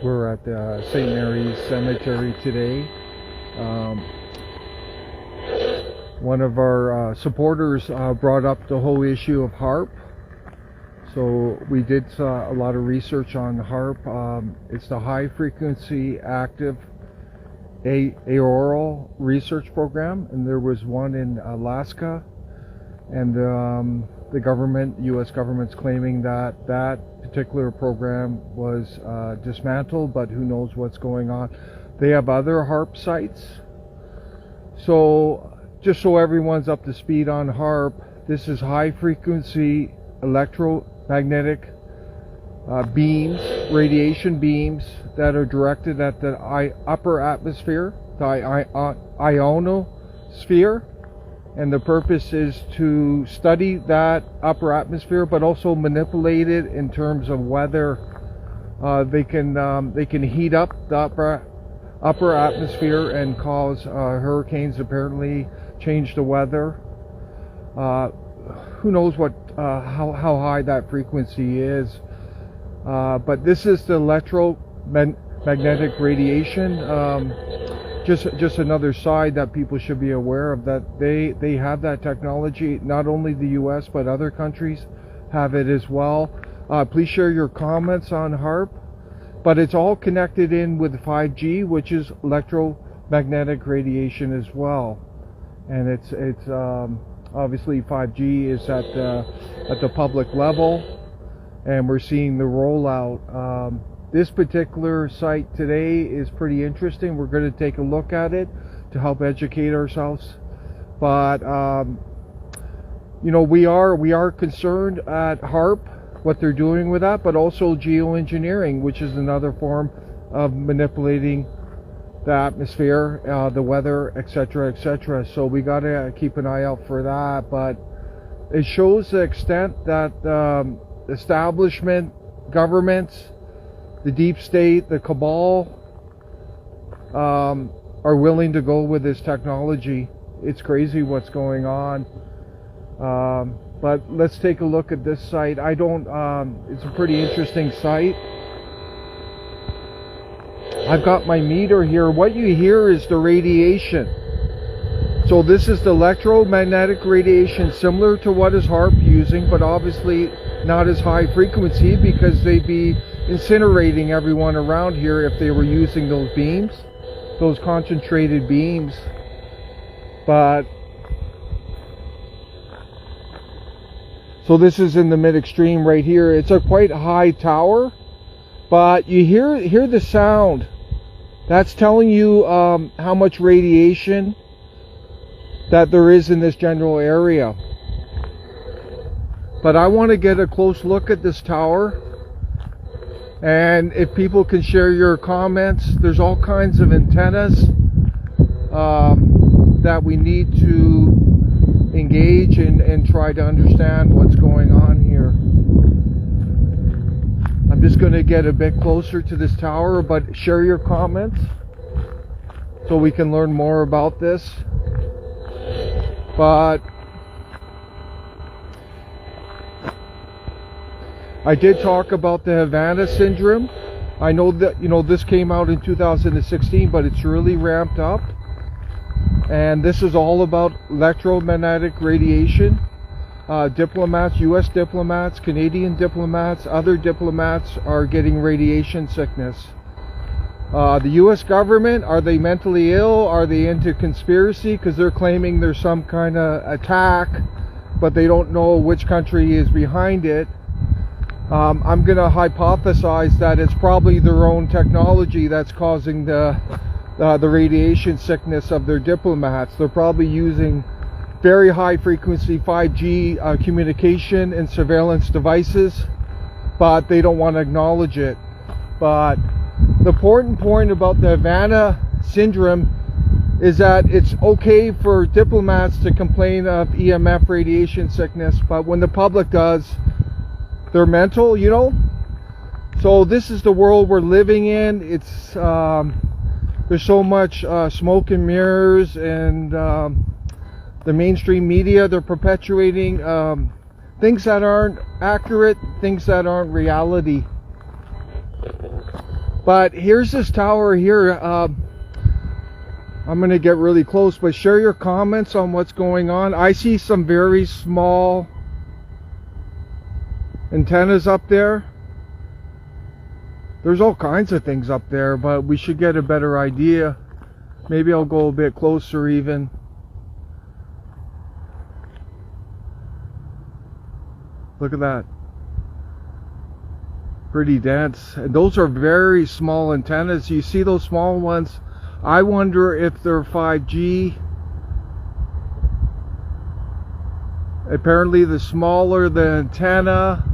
We're at the St. Mary's Cemetery today. One of our supporters brought up the whole issue of HAARP. So we did a lot of research on HAARP. It's the High Frequency Active Auroral Research Program, and there was one in Alaska, and the government, U.S. government's claiming that that particular program was dismantled, but who knows what's going on. They have other HAARP sites. So just so everyone's up to speed on HAARP, this is high frequency electromagnetic beams, radiation beams that are directed at the upper atmosphere, the ionosphere, and the purpose is to study that upper atmosphere, but also manipulate it in terms of weather. They can heat up the upper atmosphere and cause hurricanes, apparently change the weather. Who knows what how high that frequency is, but this is the electromagnetic radiation. Just another side that people should be aware of, that they have that technology. Not only the US, but other countries have it as well. Please share your comments on HAARP, but it's all connected in with 5G, which is electromagnetic radiation as well. And it's obviously 5G is at the public level, and we're seeing the rollout. This particular site today is pretty interesting. We're going to take a look at it to help educate ourselves. But you know, we are concerned at HAARP, what they're doing with that, but also geoengineering, which is another form of manipulating the atmosphere, the weather, etc., etc. So we got to keep an eye out for that. But it shows the extent that establishment, governments, the deep state, the cabal are willing to go with this technology. It's crazy what's going on. But let's take a look at this site. It's a pretty interesting site. I've got my meter here. What you hear is the radiation. So this is the electromagnetic radiation, similar to what is HAARP using, but obviously not as high frequency, because they'd be incinerating everyone around here if they were using those beams, those concentrated beams. But so this is in the mid extreme right here. It's a quite high tower, but you hear the sound. That's telling you how much radiation that there is in this general area. But I want to get a close look at this tower, and if people can share your comments. There's all kinds of antennas that we need to engage and try to understand what's going on here. I'm just going to get a bit closer to this tower, but share your comments so we can learn more about this. But I did talk about the Havana syndrome. I know that, you know, this came out in 2016, but it's really ramped up. And this is all about electromagnetic radiation. Diplomats, US diplomats, Canadian diplomats, other diplomats are getting radiation sickness. The US government, are they mentally ill? Are they into conspiracy? Because they're claiming there's some kind of attack, but they don't know which country is behind it. I'm going to hypothesize that it's probably their own technology that's causing the radiation sickness of their diplomats. They're probably using very high frequency 5G communication and surveillance devices, but they don't want to acknowledge it. But the important point about the Havana syndrome is that it's okay for diplomats to complain of EMF radiation sickness, but when the public does, they're mental, you know. So this is the world we're living in. It's there's so much smoke and mirrors, and the mainstream media, they're perpetuating things that aren't accurate, things that aren't reality. But here's this tower here. I'm going to get really close, but share your comments on what's going on. I see some very small antennas up there. There's all kinds of things up there, but we should get a better idea. Maybe I'll go a bit closer even. Look at that. Pretty dense. And those are very small antennas. You see those small ones? I wonder if they're 5G. Apparently the smaller the antenna,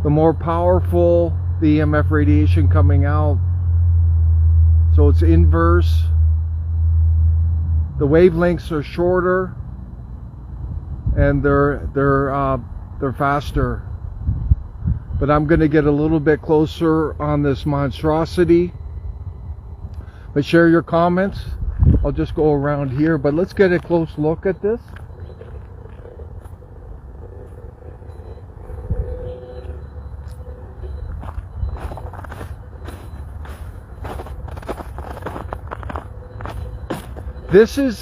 the more powerful the EMF radiation coming out. So it's inverse. The wavelengths are shorter and they're faster. But I'm going to get a little bit closer on this monstrosity. But share your comments. I'll just go around here, but let's get a close look at this. This is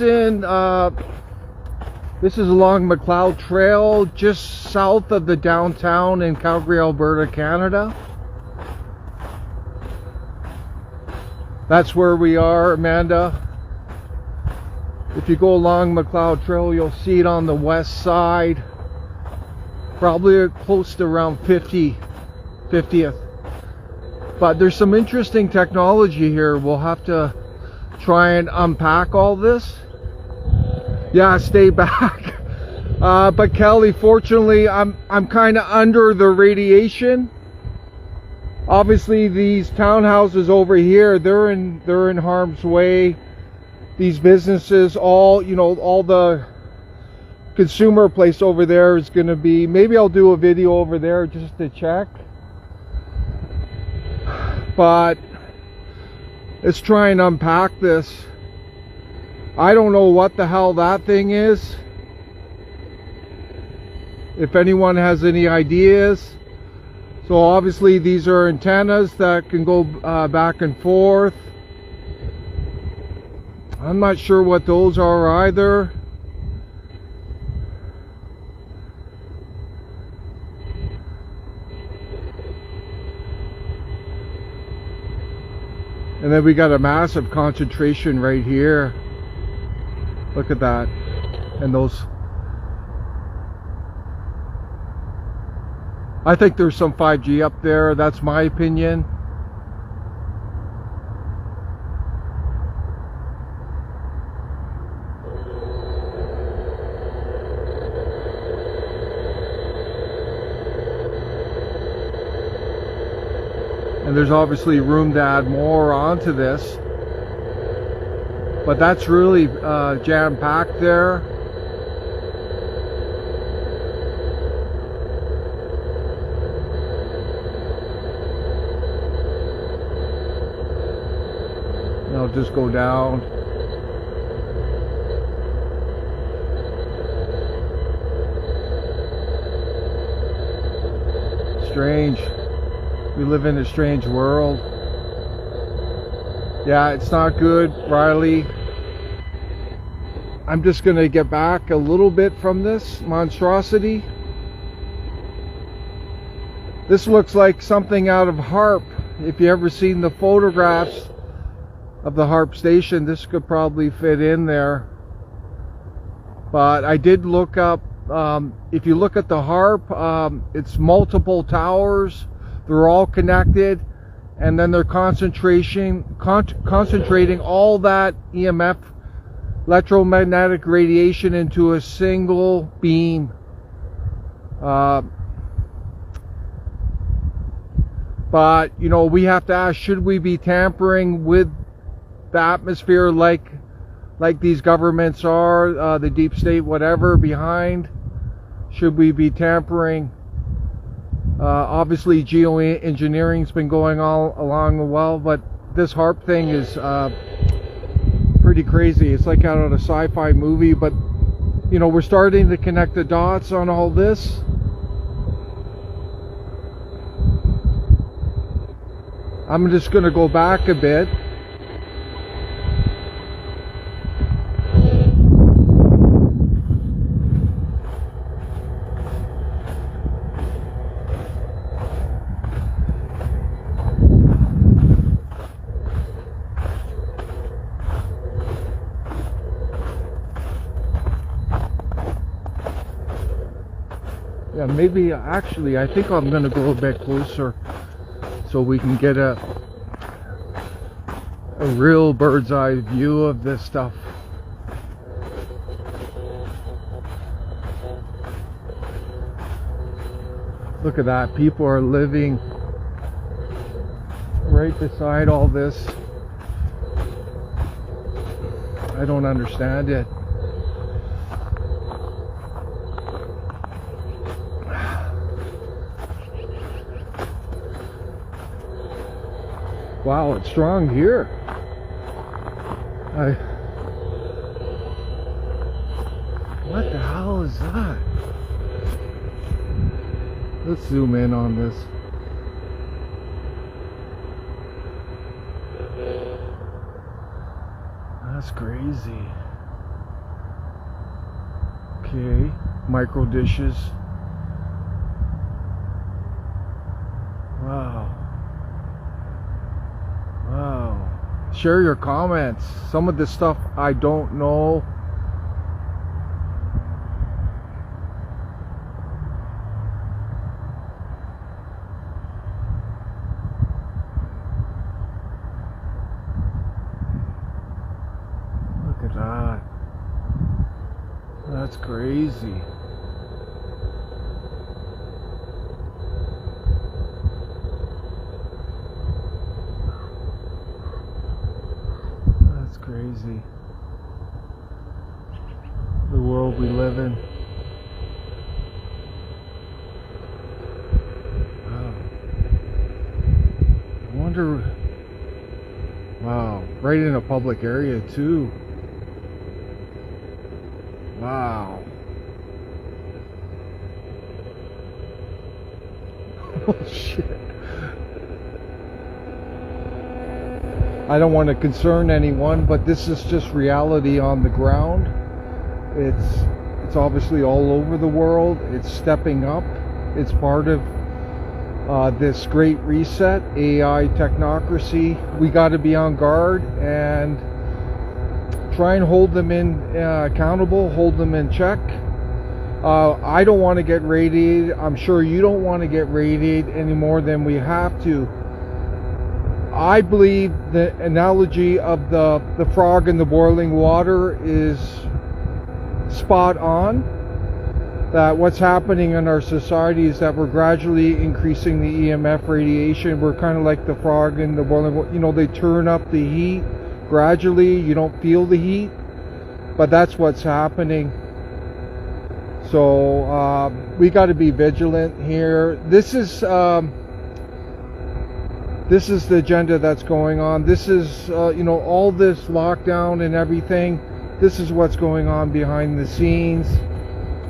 along Macleod Trail, just south of the downtown in Calgary, Alberta, Canada. That's where we are, Amanda. If you go along Macleod Trail, you'll see it on the west side, probably close to around 50th. But there's some interesting technology here. We'll have to try and unpack all this. Yeah, stay back. But Kelly, fortunately, I'm kind of under the radiation. Obviously, these townhouses over here, they're in harm's way. These businesses, all the consumer place over there is going to be. Maybe I'll do a video over there just to check. But let's try and unpack this. I don't know what the hell that thing is. If anyone has any ideas. So obviously these are antennas that can go back and forth. I'm not sure what those are either. And then we got a massive concentration right here. Look at that. And those. I think there's some 5G up there. That's my opinion. And there's obviously room to add more onto this. But that's really jam-packed there. And I'll just go down. Strange. We live in a strange world. Yeah, it's not good, Riley. I'm just going to get back a little bit from this monstrosity. This looks like something out of HAARP. If you ever seen the photographs of the HAARP station, this could probably fit in there. But I did look up, if you look at the HAARP, it's multiple towers. They're all connected. And then they're concentrating all that EMF, electromagnetic radiation, into a single beam. But we have to ask: should we be tampering with the atmosphere like these governments are, the deep state, whatever, behind? Should we be tampering? Obviously geoengineering's been going all along well, but this HAARP thing is pretty crazy. It's like out of a sci-fi movie, but we're starting to connect the dots on all this. I'm just going to go back a bit. Yeah, maybe actually I think I'm gonna go a bit closer so we can get a real bird's eye view of this stuff. Look at that, people are living right beside all this. I don't understand it. Wow, it's strong here. What the hell is that? Let's zoom in on this. That's crazy. Okay, micro dishes. Wow. Wow. Share your comments. Some of this stuff I don't know. Look at that. That's crazy. Crazy. The world we live in. Wow. I wonder. Wow. Right in a public area too. Wow. Oh shit. I don't want to concern anyone, but this is just reality on the ground. It's obviously all over the world. It's stepping up. It's part of this great reset, AI technocracy. We got to be on guard and try and hold them accountable, hold them in check. I don't want to get raided. I'm sure you don't want to get raided any more than we have to. I believe the analogy of the frog in the boiling water is spot on. That what's happening in our society is that we're gradually increasing the EMF radiation. We're kind of like the frog in the boiling water. You know, they turn up the heat gradually. You don't feel the heat, but that's what's happening. So we got to be vigilant here. This is the agenda that's going on. This is, you know, all this lockdown and everything. This is what's going on behind the scenes.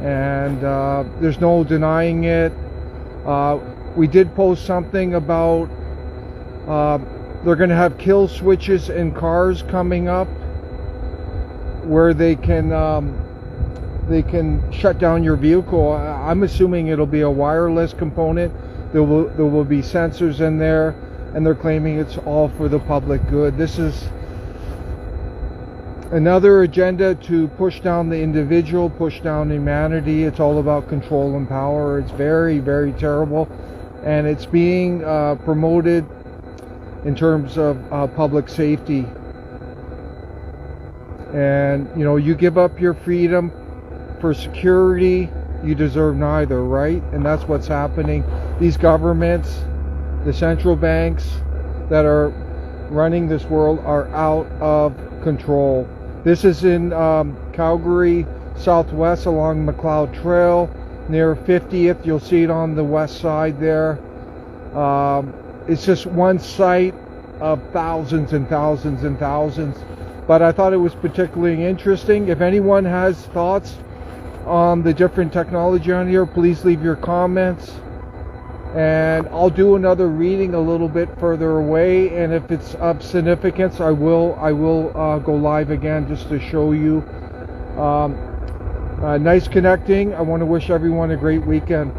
And there's no denying it. We did post something about they're going to have kill switches in cars coming up where they can shut down your vehicle. I'm assuming it'll be a wireless component. There will be sensors in there. And they're claiming it's all for the public good. This is another agenda to push down the individual, push down humanity. It's all about control and power. It's very, very terrible. And it's being promoted in terms of public safety. And, you know, you give up your freedom for security, you deserve neither, right? And that's what's happening. These governments, the central banks that are running this world are out of control. This is in Calgary, Southwest along Macleod Trail near 50th. You'll see it on the west side there. It's just one site of thousands and thousands and thousands. But I thought it was particularly interesting. If anyone has thoughts on the different technology on here, please leave your comments. And I'll do another reading a little bit further away, and if it's of significance, I will go live again just to show you. Nice connecting. I want to wish everyone a great weekend.